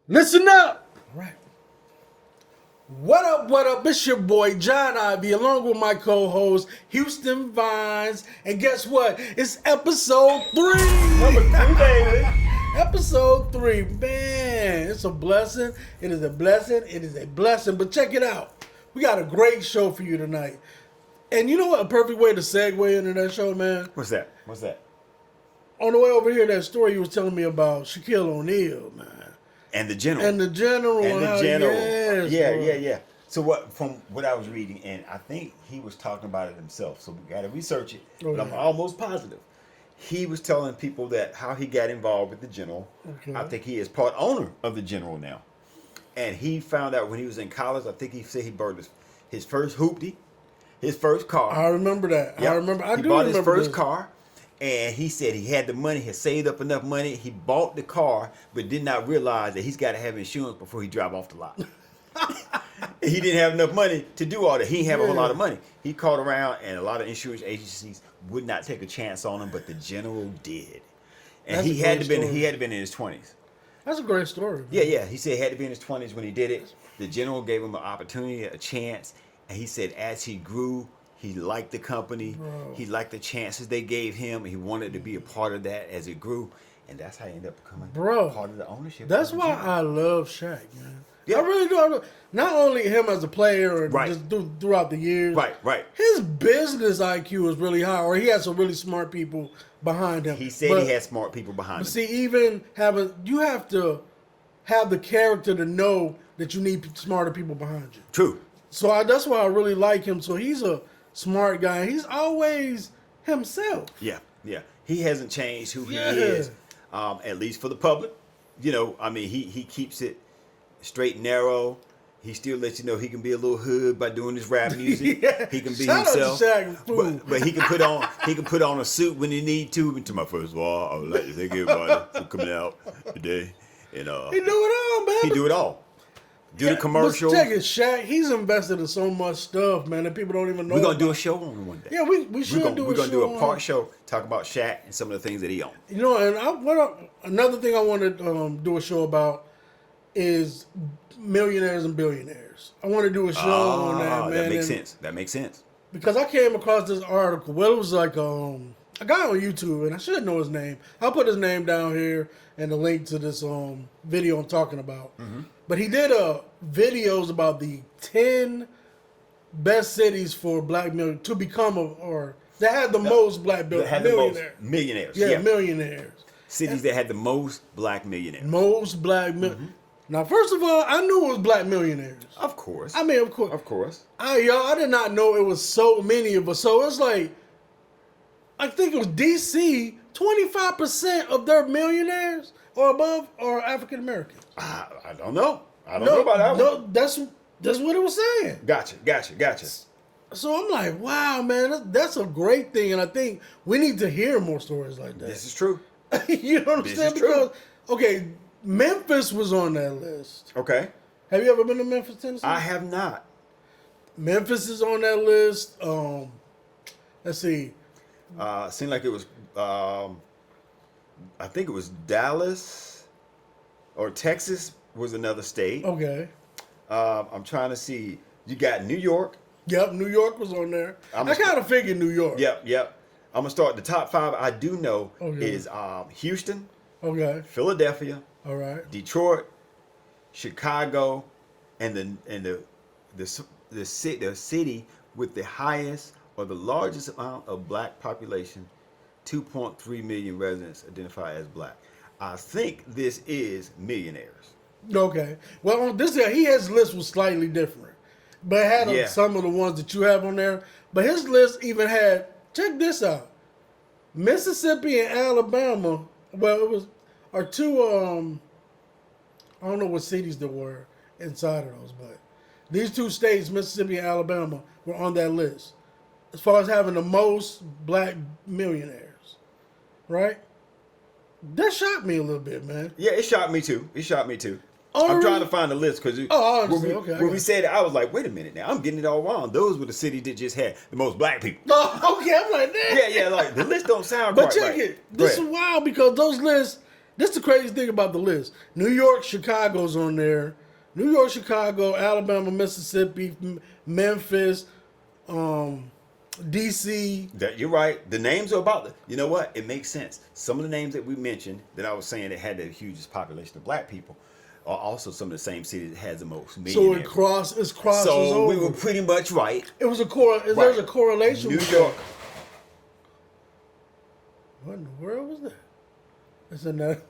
Listen up. All right. What up, what up? It's your boy, Jon Ivy, along with my co-host, Houston Vines. And guess what? It's episode 3. Number 3, baby. Episode 3. Man, it's a blessing. It is a blessing. It is a blessing. But check it out. We got a great show for you tonight. And you know what? A perfect way to segue into that show, man? What's that? What's that? On the way over here, that story you was telling me about Shaquille O'Neal, man. And the general. And the general. And the general. Yes, Yeah. So from what I was reading, and I think he was talking about it himself, so we got to research it, but I'm almost positive. He was telling people that how he got involved with the general. Okay. I think he is part owner of the general now. And he found out when he was in college, I think he said he bought his first hoopty, his first car. I remember that. Yep. I remember. He bought his first car. And he said he had the money, had saved up enough money. He bought the car, but did not realize that he's got to have insurance before he drive off the lot. He didn't have enough money to do all that. He didn't have a whole lot of money. He called around, and a lot of insurance agencies would not take a chance on him, but the general did. And he had to been in his 20s. That's a great story. Man. Yeah. He said he had to be in his 20s when he did it. The general gave him an opportunity, a chance, and he said as he grew, he liked the company. Bro. He liked the chances they gave him. He wanted to be a part of that as it grew. And that's how he ended up becoming part of the ownership. That's why I love Shaq, man. Yeah. I really do. Not only him as a player and just throughout the years. Right. His business IQ is really high, or he has some really smart people behind him. He said he had smart people behind him. See, even you have to have the character to know that you need smarter people behind you. True. So that's why I really like him. So he's a smart guy. He's always himself. Yeah. He hasn't changed who he is, at least for the public. You know, I mean, he keeps it straight and narrow. He still lets you know he can be a little hood by doing his rap music. He can be himself. But he can put on a suit when he need to. And to my first of all, I would like to thank everybody for coming out today. And he do it all, man. He do it all. Do the commercials. Check it, Shaq. He's invested in so much stuff, man, that people don't even know. We're gonna do a show on him one day. Yeah, we should do a show. We're gonna do a part show, talk about Shaq and some of the things that he owned. You know, and another thing I want to do a show about is millionaires and billionaires. I want to do a show on that, man. That makes sense. Because I came across this article. Well, it was like a guy on YouTube, and I should know his name. I'll put his name down here and the link to this video I'm talking about. Mm-hmm. But he did videos about the 10 best cities for black millionaires to become that had the most black millionaires. Millionaires. Yeah, millionaires. Cities that had the most black millionaires. Most black millionaires. Mm-hmm. Now, first of all, I knew it was black millionaires. Of course. I mean, of course. Of course. I did not know it was so many of us. So it's like, I think it was DC, 25% of their millionaires or above are African Americans. I don't know. I don't know about that one. No, that's what it was saying. Gotcha. So I'm like, wow, man, that's a great thing. And I think we need to hear more stories like that. This is true. You know what I'm saying? Because, okay, Memphis was on that list. Okay. Have you ever been to Memphis, Tennessee? I have not. Memphis is on that list. Let's see. Seemed like it was, I think it was Dallas or Texas was another state. Okay. I'm trying to see. You got New York. Yep, New York was on there. I kind of figured New York. Yep. I'm going to start the top 5 I do know is Houston. Okay. Philadelphia. All right. Detroit, Chicago, and the city with the highest or the largest amount of black population, 2.3 million residents identify as black. I think this is millionaires. Okay. Well, on this here, his list was slightly different, but it had some of the ones that you have on there. But his list even had, check this out, Mississippi and Alabama. Well, are two. I don't know what cities there were inside of those, but these two states, Mississippi and Alabama, were on that list as far as having the most black millionaires, right? That shocked me a little bit, man. Yeah, it shocked me too. Oh, I'm really? trying to find the list because when we said it, I was like, wait a minute now, I'm getting it all wrong. Those were the cities that just had the most black people. Oh, okay, I'm like that. Yeah, like the list don't sound but quite right. But check it. This is wild because those lists This is the crazy thing about the list. New York, Chicago's on there. New York, Chicago, Alabama, Mississippi, Memphis, D.C. You're right. The names are about you know what? It makes sense. Some of the names that we mentioned that I was saying that had the hugest population of black people are also some of the same cities that has the most millionaires. So it crosses so over. we were pretty much right. It was there's a correlation. New York. What in the world was that? It's in that.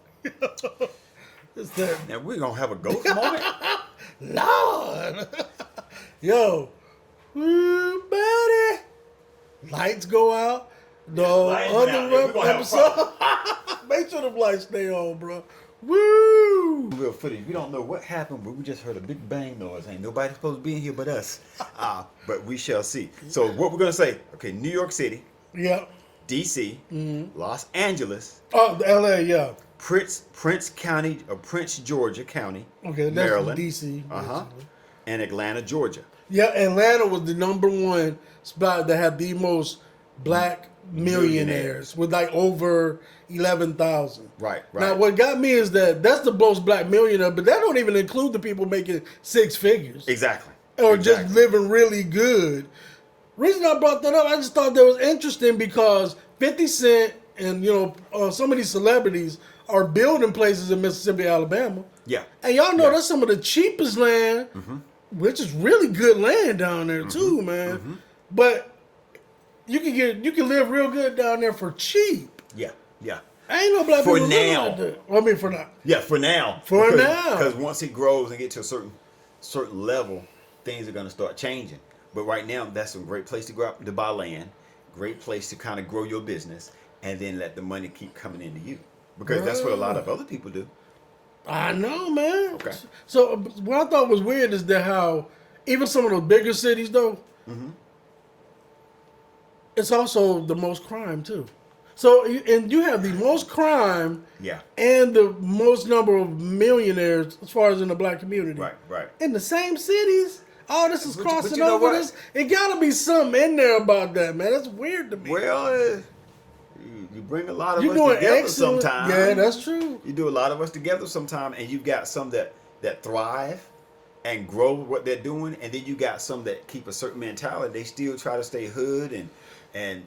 It's that. Now we're gonna have a ghost moment. Lord, yo, buddy, lights go out. The other episode. Make sure the lights stay on, bro. Woo! Real footage. We don't know what happened, but we just heard a big bang noise. Ain't nobody supposed to be in here but us. But we shall see. So what we're gonna say? Okay, New York City. Yep. D.C., Los Angeles. Oh, L.A. Yeah. Prince County or Prince Georgia County. Okay, that's Maryland. D.C. And Atlanta, Georgia. Yeah, Atlanta was the #1 spot that had the most black millionaires with like over 11,000. Right. Now, what got me is that's the most black millionaire, but that don't even include the people making 6 figures. Exactly. Or just living really good. Reason I brought that up, I just thought that was interesting because 50 Cent and some of these celebrities are building places in Mississippi, Alabama. Yeah. And y'all know that's some of the cheapest land, which is really good land down there too, man. But you can live real good down there for cheap. Yeah. Ain't no black people for now. Like that. I mean, for now. Yeah, for now. Because once it grows and get to a certain level, things are going to start changing. But right now, that's a great place to buy land, great place to kind of grow your business, and then let the money keep coming into you. Because that's what a lot of other people do. I know, man. Okay. So what I thought was weird is that how even some of the bigger cities, though, it's also the most crime, too. So, and you have the most crime and the most number of millionaires as far as in the black community. Right. In the same cities. Oh, this is crossing over this. It got to be something in there about that, man. That's weird to me. Well, you bring a lot of us together sometimes. Yeah, that's true. You do a lot of us together sometime, and you've got some that thrive and grow what they're doing, and then you got some that keep a certain mentality. They still try to stay hood and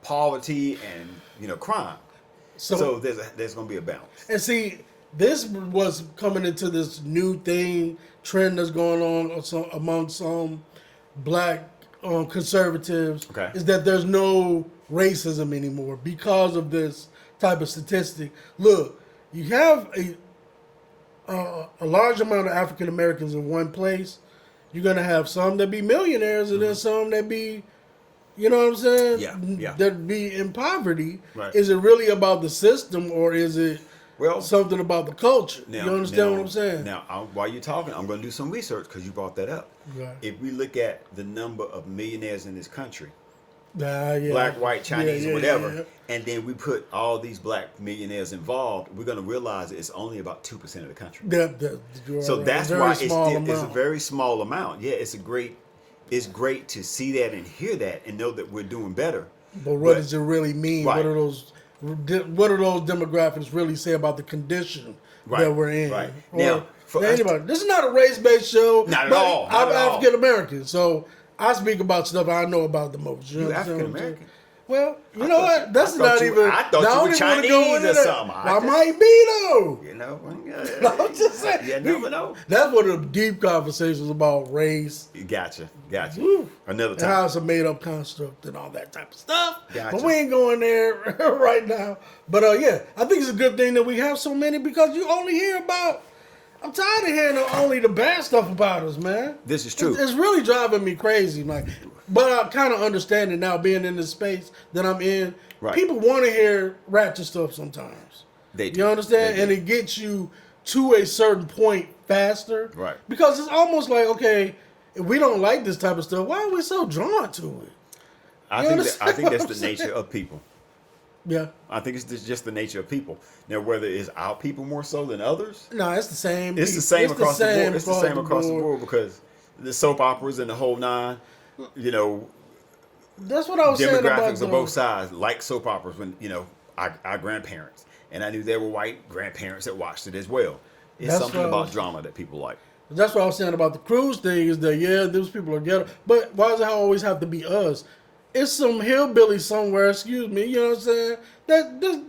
poverty and crime. So there's going to be a balance. And see, this was coming into this new trend that's going on among some black conservatives. Okay. Is that there's no racism anymore because of this type of statistic. Look, you have a large amount of African Americans in one place. You're gonna have some that be millionaires and then some that be, you know what I'm saying? Yeah. That be in poverty. Right. Is it really about the system or is it something about the culture? You understand what I'm saying? Now, while you're talking, I'm going to do some research because you brought that up. Right. If we look at the number of millionaires in this country, yeah. black, white, Chinese, whatever, and then we put all these black millionaires involved, we're going to realize it's only about 2% of the country. So that's why it's a very small amount. Yeah, it's great to see that and hear that and know that we're doing better. But what does it really mean? Right. What do those demographics really say about the condition that we're in? Right. Now, anybody, this is not a race-based show. Not at all. I'm African American, so I speak about stuff I know about the most. You African American? Well, you know what? That's not even. I thought you were Chinese or something. I might be though. I'm just saying. You never know. That's one of the deep conversations about race. Gotcha. Woo. Another time. And how it's a made-up construct and all that type of stuff. Gotcha. But we ain't going there right now. But I think it's a good thing that we have so many because you only hear about. I'm tired of hearing only the bad stuff about us, man. This is true. It's really driving me crazy. But I kind of understand it now, being in this space that I'm in. Right. People want to hear ratchet stuff sometimes. They do. You understand? And it gets you to a certain point faster. Right. Because it's almost like, okay, if we don't like this type of stuff, why are we so drawn to it? I think that's the nature of people. Yeah. I think it's just the nature of people. Now, whether it's our people more so than others. No, it's the same. It's the same across the board. It's the same across the board because the soap operas and the whole nine, that's what I was saying about demographics on both sides, like soap operas when, our grandparents. and I knew there were white grandparents that watched it as well. It's That's something what I about was- drama that people like. That's what I was saying about the cruise thing is that, yeah, those people are ghetto. But why does it always have to be us? It's some hillbilly somewhere, excuse me, you know what I'm saying?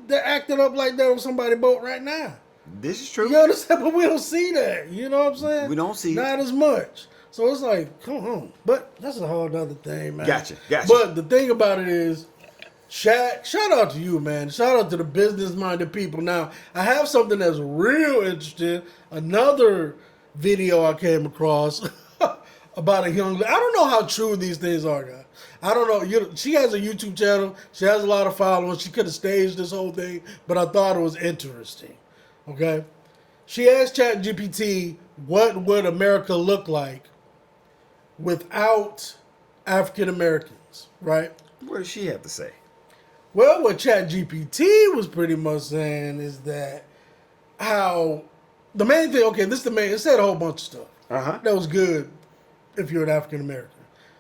They're acting up like that on somebody's boat right now. This is true. You understand? But we don't see that. You know what I'm saying? We don't see it. Not as much. So it's like, come on. But that's a whole other thing, man. Gotcha. But the thing about it is, Shaq, shout out to you, man. Shout out to the business-minded people. Now, I have something that's real interesting. Another video I came across about a young lady. I don't know how true these things are, guys. I don't know. She has a YouTube channel. She has a lot of followers. She could have staged this whole thing, but I thought it was interesting. Okay? She asked ChatGPT, what would America look like without African Americans, right? What does she have to say? Well, what ChatGPT was pretty much saying is that how the main thing, okay, this is the main, it said a whole bunch of stuff. That was good if you're an African American.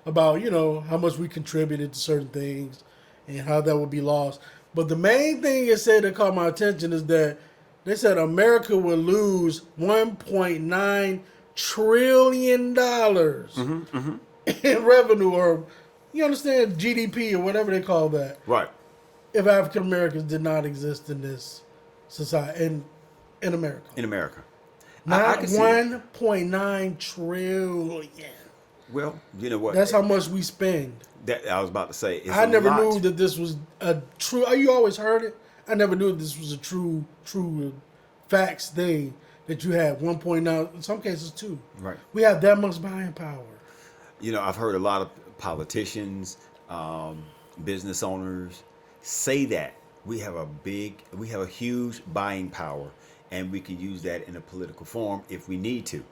About, you know, how much we contributed to certain things and how that would be lost. But the main thing it said that caught my attention is that they said America would lose $1.9 trillion in revenue, or you understand, GDP or whatever they call that. Right. If African Americans did not exist in this society, in America. In America. Not can see that. 1.9 trillion. Well, you know what? That's how much we spend. That I was about to say. It's I a never lot. knew that this was a true. You always heard it. I never knew this was a true facts thing that you had 1.9. In some cases, 2. Right. We have that much buying power. You know, I've heard a lot of politicians, business owners say that we have a huge buying power, and we can use that in a political form if we need to.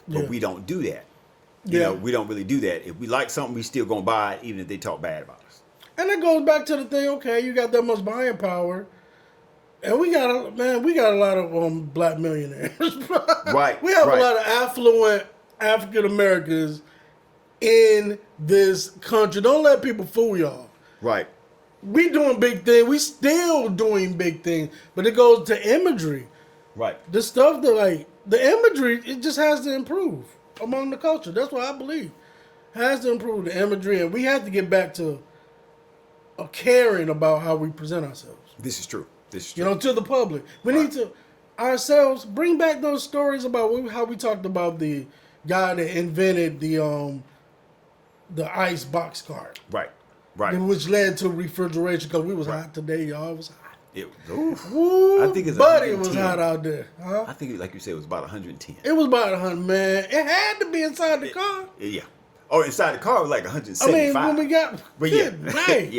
But we don't do that. You know, we don't really do that. If we like something, we still gonna buy it, even if they talk bad about us. And it goes back to the thing. Okay, you got that much buying power, and we got a lot of black millionaires. Right. We have a lot of affluent African Americans in this country. Don't let people fool y'all. Right. We doing big things. We still doing big things, but it goes to imagery. Right. The stuff that like the imagery, it just has to improve among the culture. That's what I believe. It has to improve the imagery, and we have to get back to a caring about how we present ourselves. This is true. This is true. You know, to the public. We need to ourselves bring back those stories about how we talked about the guy that invented the ice box cart. Right. Right. Which led to refrigeration because we was hot today, y'all. It was hot. I think it's buddy, it was 110. hot out there. Huh? I think, like you said, it was about 110. It was about 100, man. It had to be inside the car. Yeah. Oh, inside the car was like 175. I mean, when we got, but yeah, right.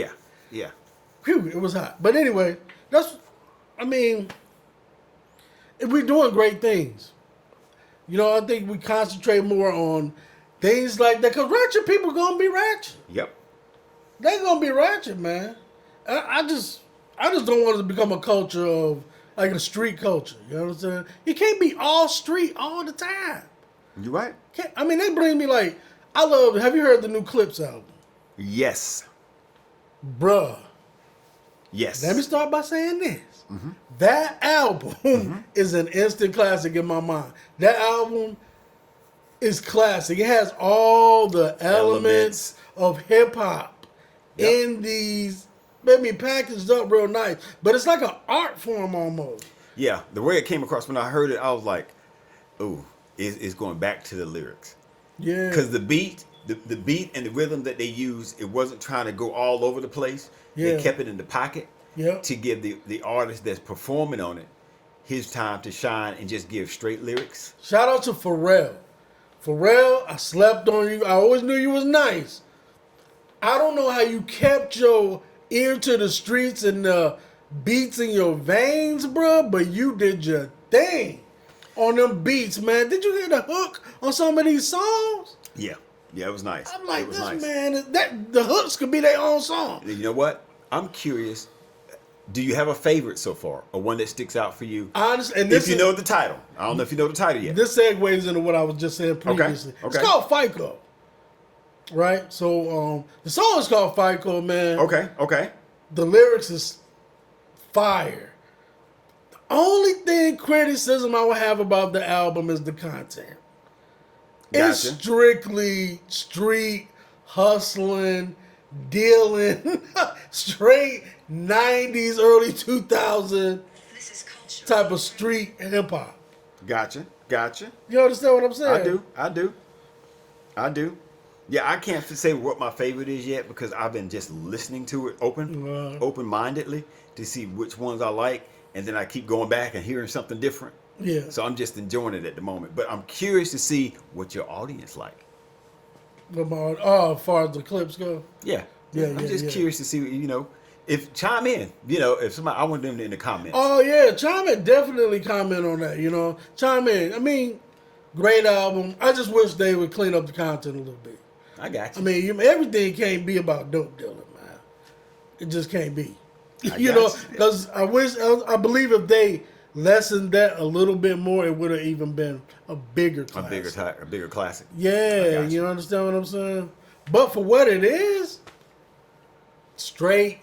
yeah. Whew, it was hot. But anyway, if we're doing great things, you know, I think we concentrate more on things like that. Because ratchet people going to be ratchet. Yep. They're going to be ratchet, man. I just don't want it to become a culture of, like a street culture. You know what I'm saying? You can't be all street all the time. You right. They bring me like, have you heard the new Clips album? Yes. Bruh. Yes. Let me start by saying this. Mm-hmm. That album is an instant classic in my mind. That album is classic. It has all the elements of hip hop in these, maybe packaged up real nice. But it's like an art form almost. Yeah. The way it came across when I heard it, I was like, ooh, it's going back to the lyrics. Yeah. Because the beat and the rhythm that they used, it wasn't trying to go all over the place. Yeah. They kept it in the pocket to give the artist that's performing on it his time to shine and just give straight lyrics. Shout out to Pharrell. Pharrell, I slept on you. I always knew you was nice. I don't know how you kept your ear to the streets and the beats in your veins, bro, but you did your thing on them beats, man. Did you hear the hook on some of these songs? Yeah. Yeah, it was nice. I'm like, this nice. Man, the hooks could be their own song. You know what? I'm curious. Do you have a favorite so far, or one that sticks out for you? Honestly, and if you know the title, I don't know if you know the title yet. This segues into what I was just saying previously. Okay. It's called FICO, right? So the song is called FICO, man. Okay. The lyrics is fire. Only thing criticism I would have about the album is the content. Gotcha. It's strictly street hustling, dealing, straight 90s, early 2000s type of street hip hop. Gotcha. You understand what I'm saying? I do. Yeah, I can't say what my favorite is yet because I've been just listening to it open-mindedly to see which ones I like, and then I keep going back and hearing something different. Yeah. So I'm just enjoying it at the moment. But I'm curious to see what your audience like. As far as the clips go? Yeah. I'm just curious to see, if chime in, if somebody, I want them in the comments. Oh, yeah. Chime in. Definitely comment on that, Chime in. I mean, great album. I just wish they would clean up the content a little bit. I got you. I mean, everything can't be about dope dealing, man. It just can't be. Because I believe if they lessened that a little bit more, it would have even been a bigger classic. A bigger classic. Yeah, you understand what I'm saying? But for what it is, straight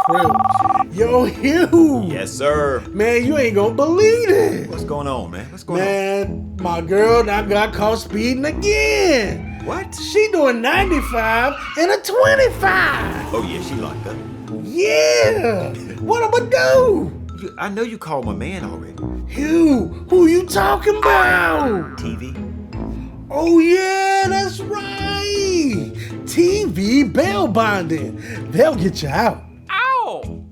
Crips. Yo, Hugh. Yes, sir. Man, you ain't gonna believe it. What's going on, man? What's going on? Man, my girl now got caught speeding again. What? She doing 95 and a 25. Oh, yeah, she locked up. Yeah. What I'ma do? I know you called my man already. Who you talking about? TV. Oh, yeah, that's right. TV bail bonding. They'll get you out. Ow!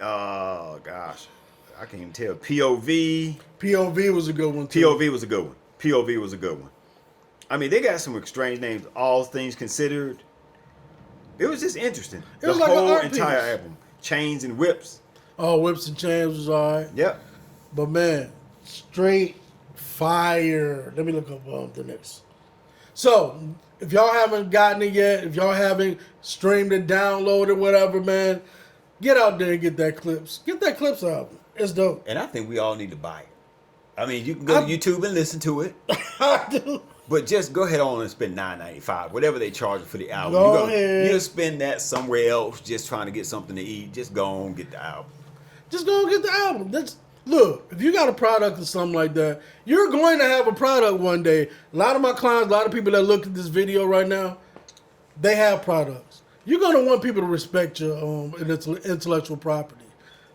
Oh, gosh. I can't even tell. POV. POV was a good one, too. POV was a good one. I mean, they got some strange names, all things considered. It was just interesting. It was like an art entire piece. album. Chains and Whips. Oh, Whips and Chains was all right. Yep. But, man, straight fire. Let me look up the next. So, if y'all haven't gotten it yet, if y'all haven't streamed it, downloaded, whatever, man, get out there and get that Clips. Get that Clips album. It's dope. And I think we all need to buy it. I mean, you can go to YouTube and listen to it. I do. But just go ahead on and spend $9.95, whatever they charge for the album. Go ahead. You'll spend that somewhere else just trying to get something to eat. Just go on and get the album. Just go and get the album. Look, if you got a product or something like that, you're going to have a product one day. A lot of my clients, a lot of people that look at this video right now, they have products. You're going to want people to respect your intellectual property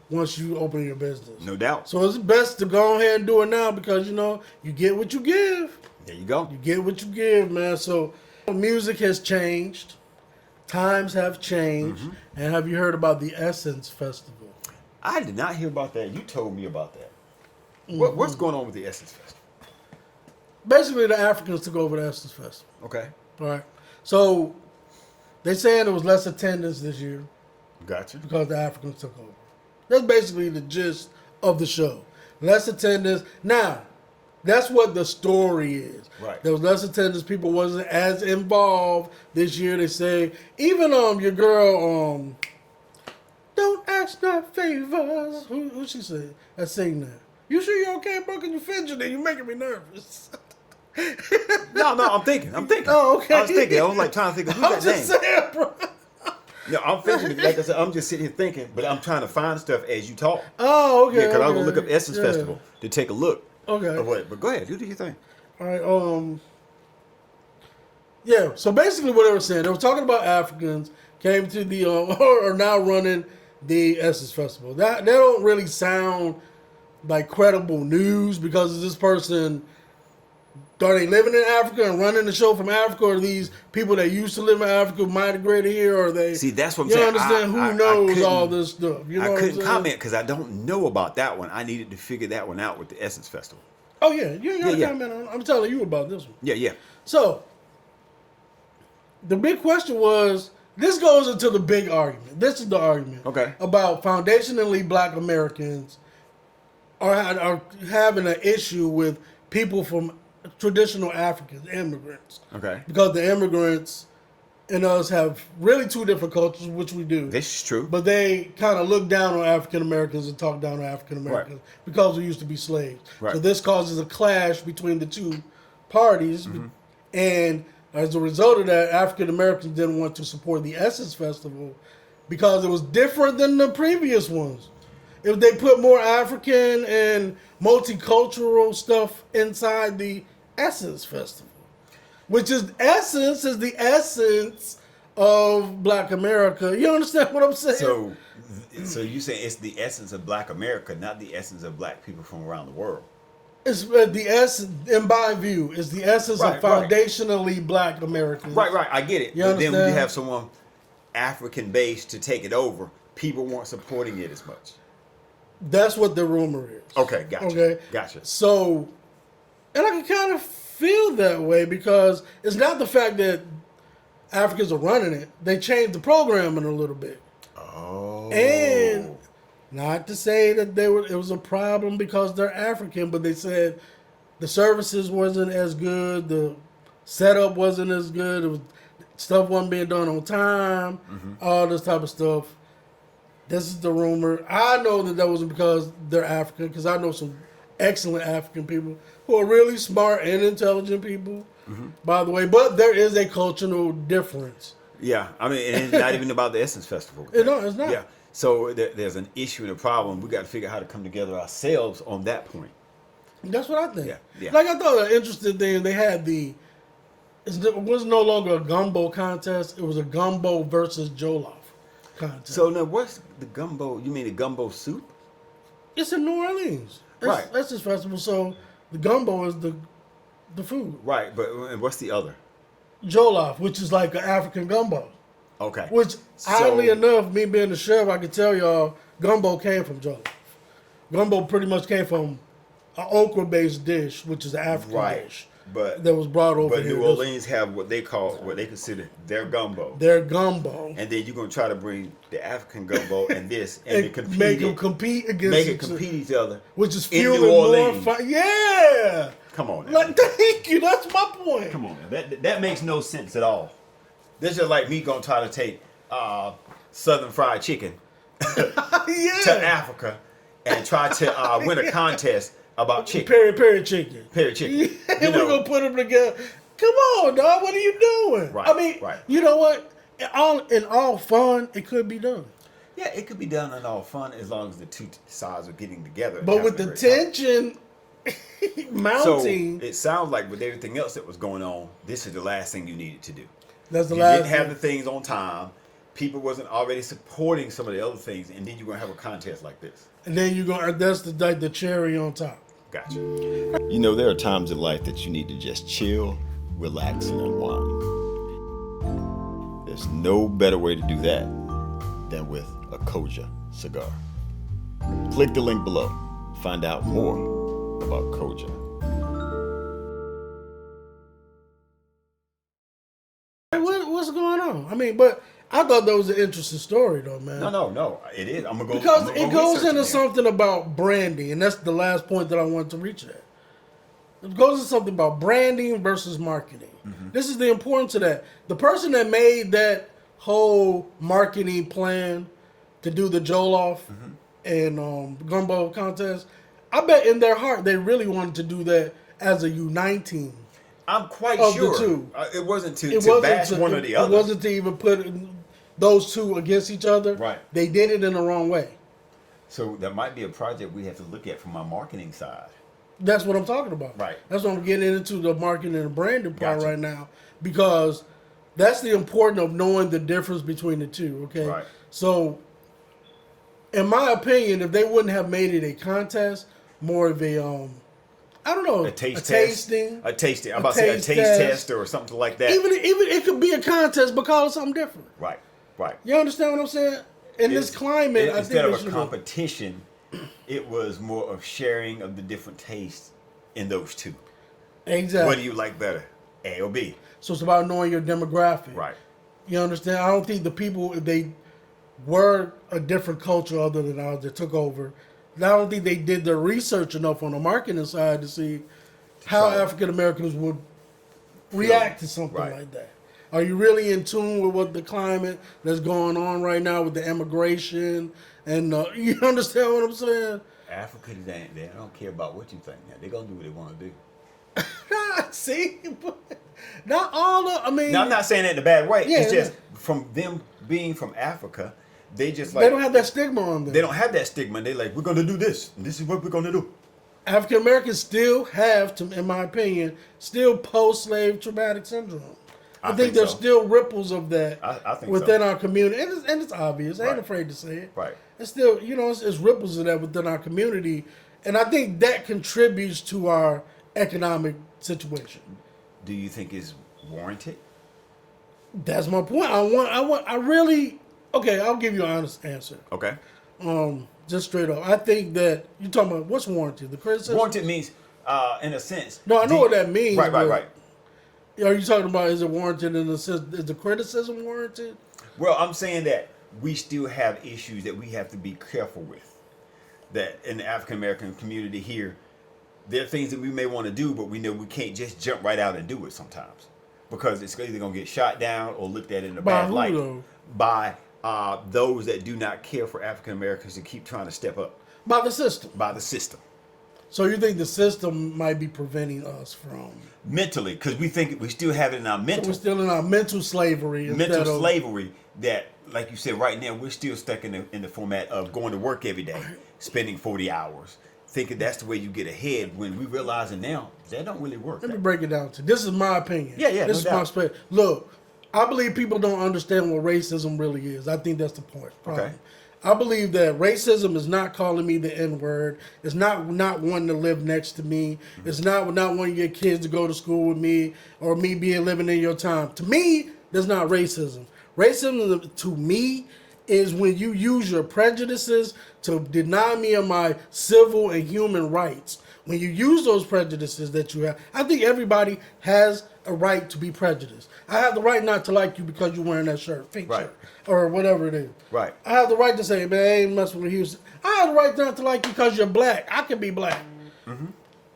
once you open your business. No doubt. So it's best to go ahead and do it now because, you get what you give. There you go. You get what you give, man. So music has changed. Times have changed. Mm-hmm. And have you heard about the Essence Festival? I did not hear about that. You told me about that. Mm-hmm. What's going on with the Essence Festival? Basically, the Africans took over the Essence Festival. Okay. All right. So they saying there was less attendance this year. Gotcha. Because the Africans took over. That's basically the gist of the show. Less attendance. Now, that's what the story is. Right. There was less attendance. People wasn't as involved this year. They say even your girl don't ask no favors. Who she say? I sing that. You sure you okay, bro? Cause you fidgeting. You making me nervous. No, I'm thinking. Oh, okay. I was thinking. I was like trying to think of who's I'm that just name. saying, bro. No, I'm thinking. Like I said, I'm just sitting here thinking, but I'm trying to find stuff as you talk. Oh, okay. Yeah, because I was okay. gonna look up Essence Festival to take a look. Okay. But go ahead. You do your thing. All right. Yeah. So basically, what they were saying, they were talking about Africans came to the are now running the Essence Festival. That don't really sound like credible news because this person, are they living in Africa and running the show from Africa, or are these people that used to live in Africa migrated here, or are they? See, that's what I'm you saying. Understand who knows all this stuff? You know I what couldn't I'm comment because I don't know about that one. I needed to figure that one out with the Essence Festival. Oh yeah, you ain't got to comment on it. I'm telling you about this one. Yeah. So the big question was. This goes into the big argument. This is the argument. Okay. About foundationally black Americans are having an issue with people from traditional Africans, immigrants. Okay. Because the immigrants and us have really two different cultures, which we do. This is true. But they kind of look down on African Americans and talk down on African Americans because we used to be slaves. Right. So this causes a clash between the two parties. Mm-hmm. And as a result of that, African Americans didn't want to support the Essence Festival because it was different than the previous ones. If they put more African and multicultural stuff inside the Essence Festival, which is the essence of Black America. You understand what I'm saying? So you say it's the essence of Black America, not the essence of Black people from around the world. It's the essence, in my view, is the essence of foundationally Black Americans. Right. I get it. You but understand? then when you have someone African based to take it over, people weren't supporting it as much. That's what the rumor is. Okay, gotcha. So, and I can kind of feel that way because it's not the fact that Africans are running it. They changed the programming a little bit. Oh. And not to say that it was a problem because they're African, but they said the services wasn't as good, the setup wasn't as good, stuff wasn't being done on time, all this type of stuff. This is the rumor. I know that wasn't because they're African, because I know some excellent African people who are really smart and intelligent people, by the way. But there is a cultural difference. Yeah, I mean, and it's not even about the Essence Festival. No, it's not. Yeah, so there's an issue and a problem. We got to figure out how to come together ourselves on that point. That's what I think. Yeah. Like, I thought an interesting thing, they had it was no longer a gumbo contest. It was a gumbo versus jollof contest. So now, what's the gumbo? You mean the gumbo soup? It's in New Orleans. Right. That's this festival. So the gumbo is the food. Right, but and what's the other? Jollof, which is like an African gumbo. Okay. Which, oddly enough, me being the chef, I can tell y'all, gumbo came from jollof. Gumbo pretty much came from an okra-based dish, which is an African dish. But that was brought over here. But New Orleans have what they consider their gumbo. Their gumbo. And then you're gonna try to bring the African gumbo and this and make them compete against each other. Which is fueling more fun. Yeah. Come on now. Thank you. That's my point. Come on now. That makes no sense at all. This is like me gonna try to take Southern fried chicken to Africa and try to win a contest about chicken. Peri chicken. Peri chicken. We're going to put them together. Come on, dog. What are you doing? Right. I mean, you know what? In all fun, it could be done. Yeah, it could be done in all fun as long as the two sides are getting together. But with the tension mounting. So it sounds like with everything else that was going on, this is the last thing you needed to do. That's the last thing. You didn't have the things on time. People wasn't already supporting some of the other things, and then you're going to have a contest like this. And then that's the cherry on top. Gotcha. You know, there are times in life that you need to just chill, relax, and unwind. There's no better way to do that than with a Koja cigar. Click the link below. Find out more about Koja. What's going on? I mean, but I thought that was an interesting story, though, man. No. It is. I'm gonna go because it goes into it something about branding, and that's the last point that I wanted to reach at. It goes into something about branding versus marketing. This is the importance of that. The person that made that whole marketing plan to do the jollof and gumbo contest, I bet in their heart they really wanted to do that as a uniting. I'm quite sure. The two. It wasn't to bash one or the other. It wasn't to even put those two against each other. Right. They did it in the wrong way. So that might be a project we have to look at from my marketing side. That's what I'm talking about. Right. That's what I'm getting into, the marketing and branding part right now, because that's the importance of knowing the difference between the two. Okay. Right. So, in my opinion, if they wouldn't have made it a contest, more of a I don't know, a taste tasting. A tasting. I'm about to say a taste test or something like that. Even it could be a contest, but call it something different. Right. You understand what I'm saying? In this climate, I think instead of a competition, it was more of sharing of the different tastes in those two. Exactly. What do you like better, A or B? So it's about knowing your demographic. Right. You understand? I don't think the people, if they were a different culture other than ours that took over, I don't think they did their research enough on the marketing side to see how African Americans would react to something like that. Are you really in tune with what the climate that's going on right now with the immigration? And you understand what I'm saying? Africans, they don't care about what you think. Now they're gonna do what they want to do. See, not all of. I mean, now, I'm not saying that in a bad way. Yeah, it's just from them being from Africa, They just like they don't have that stigma on them. They don't have that stigma. They like, we're gonna do this. And this is what we're gonna do. African Americans still have, in my opinion, still post-slave traumatic syndrome. I think there's still ripples of that I think within our community, and it's obvious. I ain't afraid to say it. Right. It's still, it's ripples of that within our community, and I think that contributes to our economic situation. Do you think it's warranted? That's my point. Okay, I'll give you an honest answer. Okay. Just straight up. I think that you're talking about what's warranted? The criticism? Warranted means, in a sense. No, I know what that means. Right. Are you talking about, is it warranted in the sense, is the criticism warranted? Well, I'm saying that we still have issues that we have to be careful with. That in the African American community here, there are things that we may want to do, but we know we can't just jump right out and do it sometimes. Because it's either going to get shot down or looked at in a bad light. By those that do not care for African Americans to keep trying to step up. By the system. By the system. So you think the system might be preventing us from... Mentally, because we think we still have it in our mental. So we're still in our mental slavery. Slavery that, like you said, right now, we're still stuck in the format of going to work every day, spending 40 hours, thinking that's the way you get ahead, when we realizing now that don't really work. Let me break it down to this is my opinion. Yeah, this is my perspective. Look, I believe people don't understand what racism really is. I think that's the point. Okay. I believe that racism is not calling me the N-word. It's not wanting to live next to me. Mm-hmm. It's not wanting your kids to go to school with me or me living in your time. To me, that's not racism. Racism, to me, is when you use your prejudices to deny me of my civil and human rights. When you use those prejudices that you have, I think everybody has a right to be prejudiced. I have the right not to like you because you're wearing that shirt, shirt, or whatever it is. Right. I have the right to say, man, I ain't messing with Houston. I have the right not to like you because you're black. I can be black. Mm-hmm.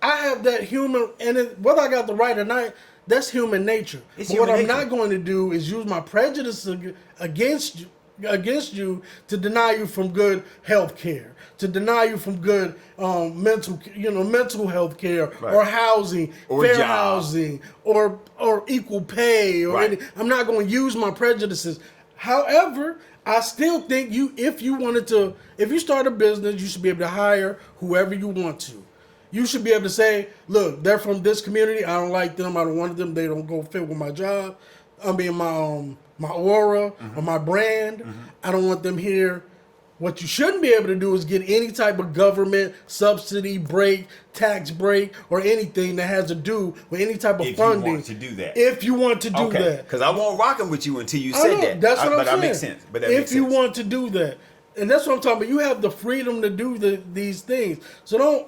I have that human, and whether I got the right or not, that's human nature. But what I'm not going to do is use my prejudice against you to deny you from good health care, to deny you from good mental health care, or housing, or fair housing, or equal pay, or I'm not going to use my prejudices. However, I still think if you start a business, you should be able to hire whoever you want to. You should be able to say, look, they're from this community. I don't like them. I don't want them. They don't go fit with my job. I mean, my aura, or my brand. Mm-hmm. I don't want them here. What you shouldn't be able to do is get any type of government subsidy break, tax break, or anything that has to do with any type of funding. If you want to do that. If you want to do that. Because I won't rocking with you until you said that. That's what I'm saying. But that makes sense. If you want to do that. And that's what I'm talking about. You have the freedom to do these things. So don't...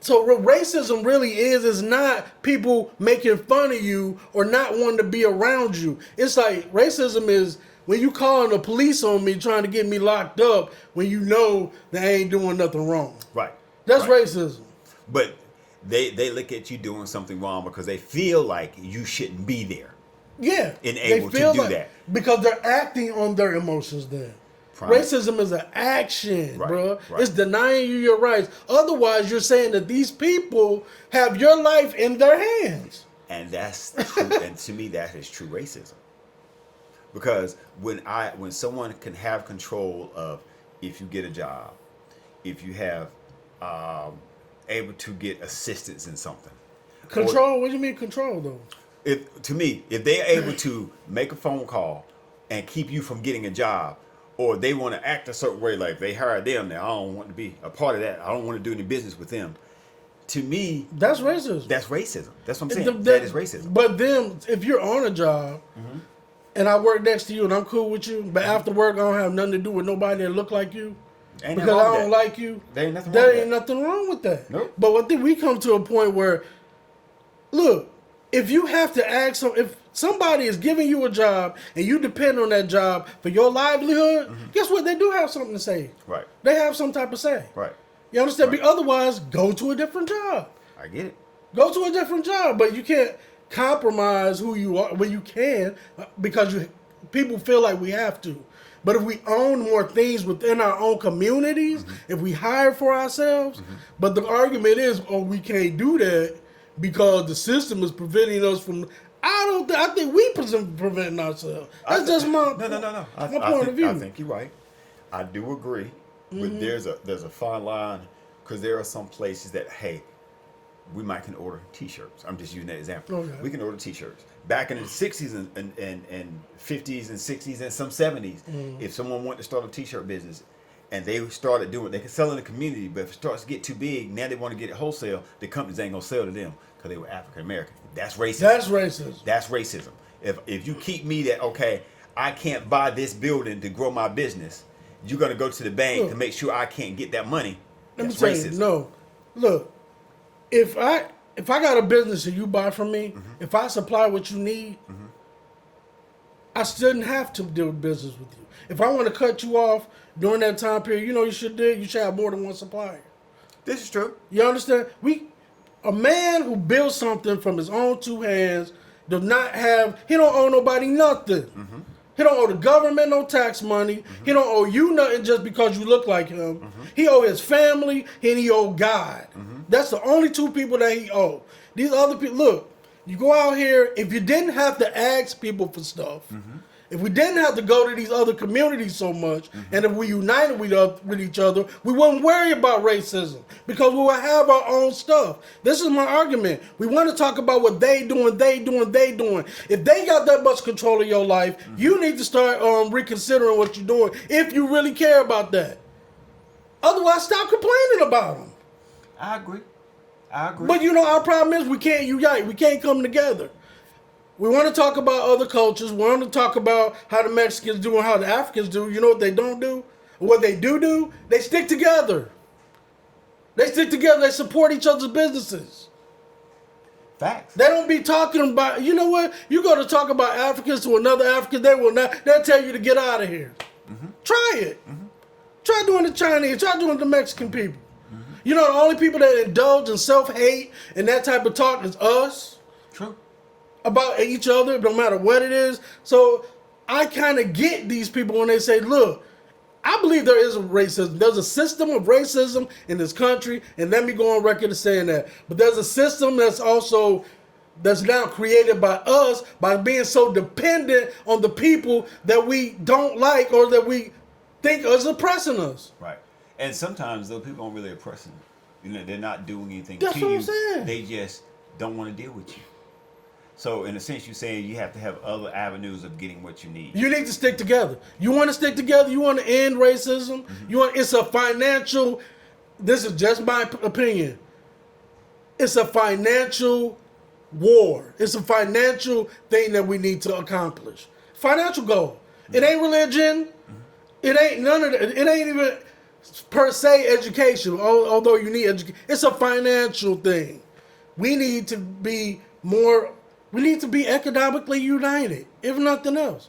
So what racism really is not people making fun of you or not wanting to be around you. It's like racism is when you calling the police on me trying to get me locked up when you know that I ain't doing nothing wrong. Right. That's racism. But they look at you doing something wrong because they feel like you shouldn't be there. Yeah. And able to do that. Because they're acting on their emotions then. Racism is an action, bro. Right. It's denying you your rights. Otherwise, you're saying that these people have your life in their hands. And that's true. And to me, that is true racism. Because when someone can have control of if you get a job, if you have able to get assistance in something. Control? What do you mean control, though? If they're able to make a phone call and keep you from getting a job, or they want to act a certain way, like they hired them, now I don't want to be a part of that. I don't want to do any business with them. To me, that's racism. That's racism. That's what I'm saying. That is racism. But then, if you're on a job, and I work next to you, and I'm cool with you, but after work I don't have nothing to do with nobody that look like you, because I don't like you, there ain't nothing wrong with that. Nope. But we come to a point where, look, if you have to ask if somebody is giving you a job and you depend on that job for your livelihood, guess what? They do have something to say. Right. They have some type of say. Right. You understand? Right. Otherwise, go to a different job. I get it. Go to a different job, but you can't compromise who you are. Well, you can because people feel like we have to. But if we own more things within our own communities, if we hire for ourselves, but the argument is, we can't do that because the system is preventing us from I think we preventing ourselves. That's just my No. point of view. I think you're right. I do agree, but there's a fine line because there are some places that we might can order T-shirts. I'm just using that example. Okay. We can order T-shirts. Back in the 60s and 50s and 60s and some 70s, if someone wanted to start a T-shirt business and they started doing, they could sell in the community, but if it starts to get too big, now they want to get it wholesale, the companies ain't gonna sell to them because they were African American. That's racism. That's racism. If you keep me that, okay, I can't buy this building to grow my business, you're gonna go to the bank to make sure I can't get that money. That's racism. No, look, if I got a business and you buy from me, if I supply what you need, I shouldn't have to do business with you. If I want to cut you off during that time period, you should have more than one supplier. This is true. You understand? A man who builds something from his own two hands does not he don't owe nobody nothing. He don't owe the government no tax money. He don't owe you nothing just because you look like him. He owe his family and he owe God. That's the only two people that he owe. These other people, look, you go out here, if you didn't have to ask people for stuff, if we didn't have to go to these other communities so much, and if we united with each other, we wouldn't worry about racism because we would have our own stuff. This is my argument. We want to talk about what they doing. If they got that much control of your life, you need to start reconsidering what you're doing if you really care about that. Otherwise, stop complaining about them. I agree. But our problem is we can't unite. We can't come together. We want to talk about other cultures. We want to talk about how the Mexicans do and how the Africans do. You know what they don't do? What they do? They stick together. They support each other's businesses. Facts. They don't be talking about, you know what? You go to talk about Africans to another African, they will not. They'll tell you to get out of here. Try it. Try doing the Chinese. Try doing the Mexican people. The only people that indulge in self-hate and that type of talk is us. True. About each other, no matter what it is. So I kind of get these people when they say, look, I believe there is a racism. There's a system of racism in this country, and let me go on record as saying that. But there's a system that's now created by us by being so dependent on the people that we don't like or that we think is oppressing us. Right. And sometimes those people aren't really oppressing you. They're not doing anything That's to what you. I'm saying. They just don't want to deal with you. So in a sense, you're saying you have to have other avenues of getting what you need. You need to stick together. You want to stick together. You want to end racism. It's a financial. This is just my opinion. It's a financial war. It's a financial thing that we need to accomplish. Financial goal. It ain't religion. It ain't none of that. It ain't even per se education. Although you need education, it's a financial thing. We need to be more. We need to be economically united, if nothing else.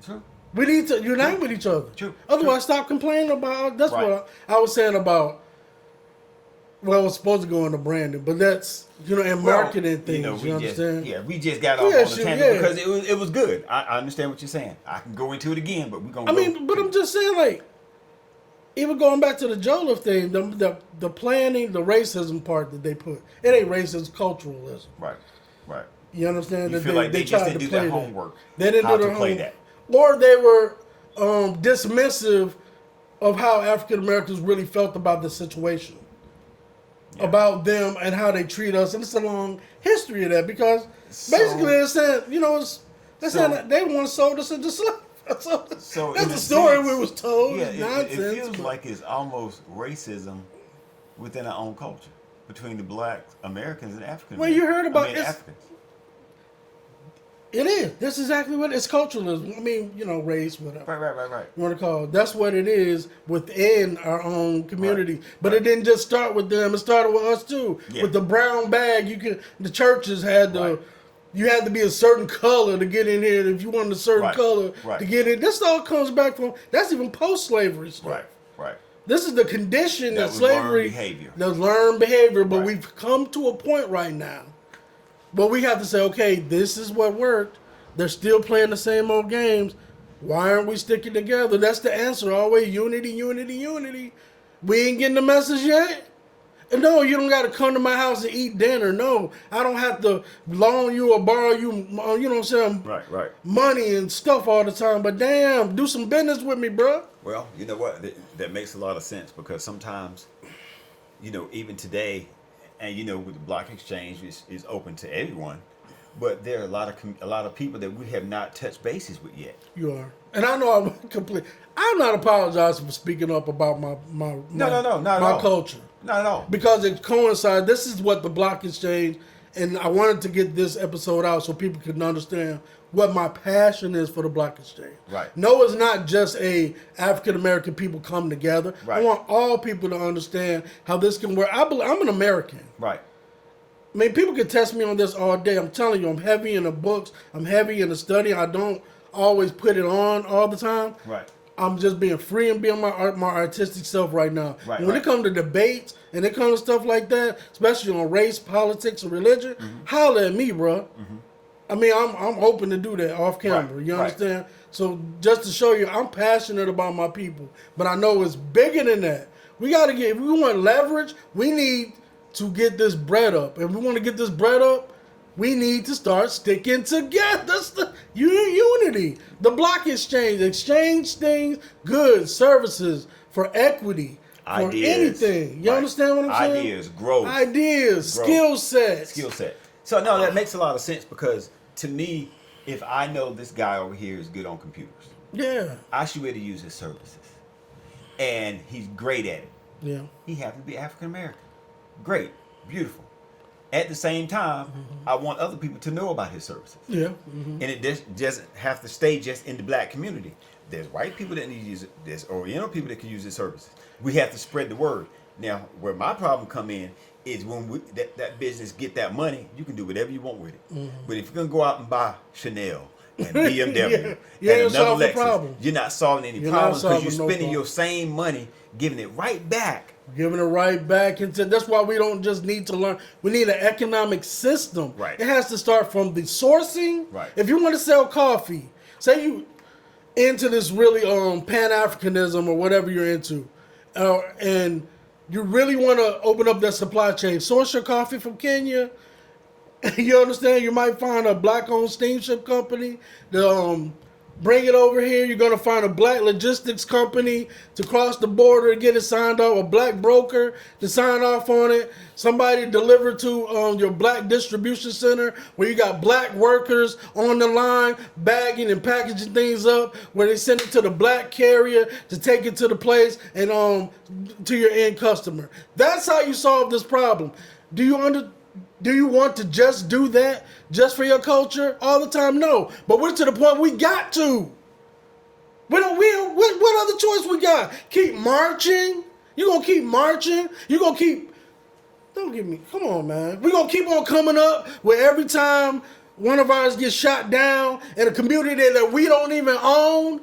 True. We need to unite with each other. True. Otherwise, stop complaining about. That's right. what I was saying about. Well, it's supposed to go into branding, but that's and marketing things. You understand? We just got off on the tangent because it was good. I understand what you're saying. I can go into it again, but we're gonna. But I'm just saying, like, even going back to the Joliffe thing, the planning, the racism part that they put, it ain't racism, culturalism. Right. You understand? You feel like they just didn't do their homework. They didn't do their homework. Or they were dismissive of how African Americans really felt about the situation. Yeah. About them and how they treat us. And it's a long history of that because basically they're saying, saying they want to sold us into slavery. So that's the story we was told. Yeah, it feels like it's almost racism within our own culture between the Black Americans and African Americans. Well, you heard about Africans. It is. That's exactly what it's culturalism. Race, whatever. Right. You want to call it. That's what it is within our own community. Right. But it didn't just start with them. It started with us too. Yeah. With the brown bag, the churches had you had to be a certain color to get in here. If you wanted a certain color to get in, this all comes back from. That's even post-slavery stuff. Right. This is the condition that slavery. Learned behavior. But we've come to a point right now. But we have to say, okay, this is what worked. They're still playing the same old games. Why aren't we sticking together? That's the answer. Always unity. We ain't getting the message yet. No, you don't got to come to my house and eat dinner. No, I don't have to loan you or borrow you, you know what I'm saying? Right. Money and stuff all the time. But damn, do some business with me, bro. Well, you know what? That makes a lot of sense because sometimes, even today, and with the block exchange is open to everyone, but there are a lot of people that we have not touched bases with yet. You are, and I know I'm not apologizing for speaking up about my Not at all. culture. Not at all. Because it coincides. This is what the block exchange, and I wanted to get this episode out so people can understand what my passion is for the block exchange. Right. No, it's not just a African American people come together. Right. I want all people to understand how this can work. I'm an American. Right. I mean, people can test me on this all day. I'm telling you, I'm heavy in the books. I'm heavy in the study. I don't always put it on all the time. Right. I'm just being free and being my artistic self right now. Right, when it comes to debates and it comes to stuff like that, especially on race, politics, and religion, holler at me, bro. I mean, I'm open to do that off camera. Right, you understand? So just to show you, I'm passionate about my people, but I know it's bigger than that. We got to get. If we want leverage, we need to get this bread up. If we want to get this bread up, we need to start sticking together. That's the unity. The block exchange things, goods, services for equity, for Ideas. anything. You understand what I'm saying? Ideas, growth. Skill sets. Skill set. So no, that makes a lot of sense because to me, if I know this guy over here is good on computers, Yeah. I should be able to use his services, and he's great at it. Yeah. He happens to be African American. Great, beautiful. At the same time, I want other people to know about his services. Yeah. And it doesn't have to stay just in the black community. There's white people that need to use it. There's Oriental people that can use his services. We have to spread the word. Now, where my problem come in is when that business get that money, you can do whatever you want with it. But if you're going to go out and buy Chanel and BMW and another Lexus, you're not solving any problems because you're spending your same money, giving it right back. Giving it right back into. That's why we don't just need to learn. We need an economic system. Right. It has to start from the sourcing. Right. If you want to sell coffee, say you into this really Pan-Africanism or whatever you're into, and you really want to open up that supply chain, source your coffee from Kenya. You understand? You might find a black-owned steamship company to bring it over here. You're going to find a black logistics company to cross the border and get it signed off, a black broker to sign off on it, somebody deliver to your black distribution center where you got black workers on the line bagging and packaging things up, where they send it to the black carrier to take it to the place and to your end customer. That's how you solve this problem. Do you want to just do that just for your culture all the time? No. But we're to the point we got to. What other choice we got? Keep marching? You gonna keep marching? You gonna keep... Don't get me... Come on, man. We gonna keep on coming up where every time one of ours gets shot down in a community that we don't even own?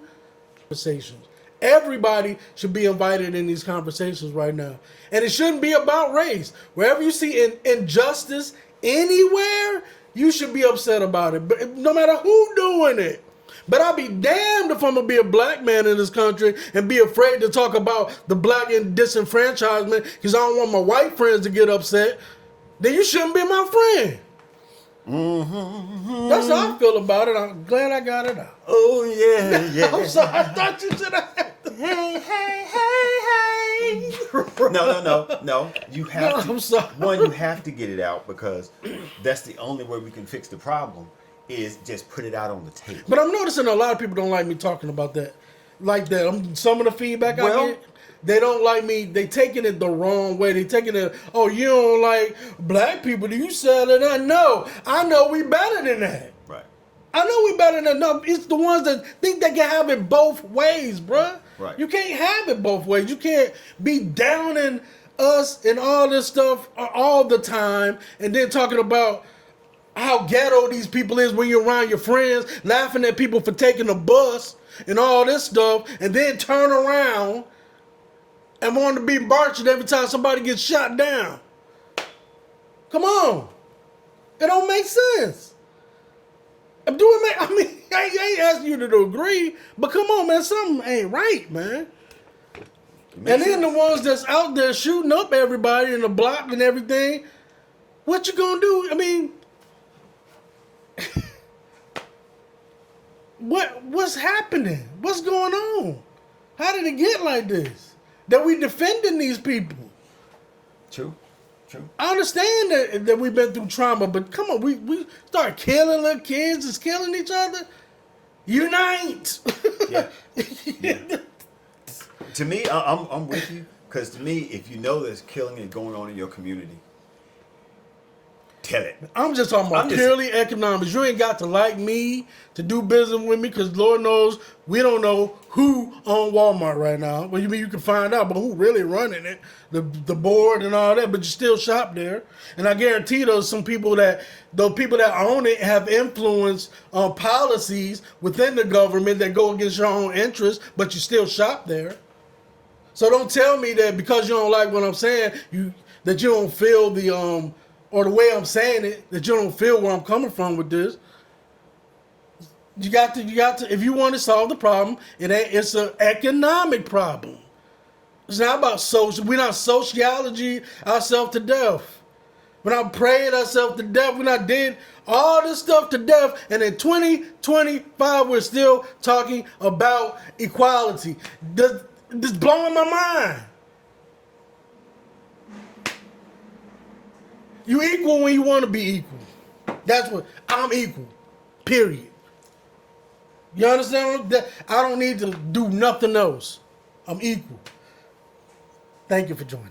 Conversations. Everybody should be invited in these conversations right now. And it shouldn't be about race. Wherever you see injustice anywhere, you should be upset about it. But no matter who doing it. But I'll be damned if I'm going to be a black man in this country and be afraid to talk about the black and disenfranchisement because I don't want my white friends to get upset. Then you shouldn't be my friend. That's how I feel about it. I'm glad I got it out. Oh, yeah. I'm sorry. I thought you should have. Hey. No. You have to. I'm sorry. One, you have to get it out because that's the only way we can fix the problem is just put it out on the table. But I'm noticing a lot of people don't like me talking about that. Like that. Some of the feedback I get, they don't like me. They taking it the wrong way. They taking it, oh, you don't like black people. Do you sell it? I know we better than that. Right. I know we better than that. It's the ones that think they can have it both ways, bruh. Right. You can't have it both ways. You can't be downing us and all this stuff all the time and then talking about how ghetto these people is when you're around your friends, laughing at people for taking a bus and all this stuff, and then turn around and want to be marching every time somebody gets shot down. Come on. It don't make sense. I ain't asking you to agree, but come on, man, something ain't right, man. And then the ones that's out there shooting up everybody in the block and everything, what you gonna do? I mean, what's happening? What's going on? How did it get like this? That we defending these people? True. I understand that we've been through trauma, but come on, we start killing little kids, just killing each other. Unite. Yeah. To me, I'm with you, because to me, if you know there's killing and going on in your community, tell it. I'm just talking about purely economics. You ain't got to like me to do business with me, because Lord knows we don't know who on Walmart right now. Well, you mean you can find out, but who really running it, the board and all that, but you still shop there. And I guarantee those people that own it have influence on policies within the government that go against your own interests, but you still shop there. So don't tell me that because you don't like what I'm saying, that you don't feel or the way I'm saying it, that you don't feel where I'm coming from with this. You got to, if you want to solve the problem, it's an economic problem. It's not about social. We're not sociology ourselves to death. We're not praying ourselves to death. We're not did all this stuff to death. And in 2025, we're still talking about equality. This blowing my mind. You equal when you want to be equal. That's what I'm equal. Period. You understand? I don't need to do nothing else. I'm equal. Thank you for joining.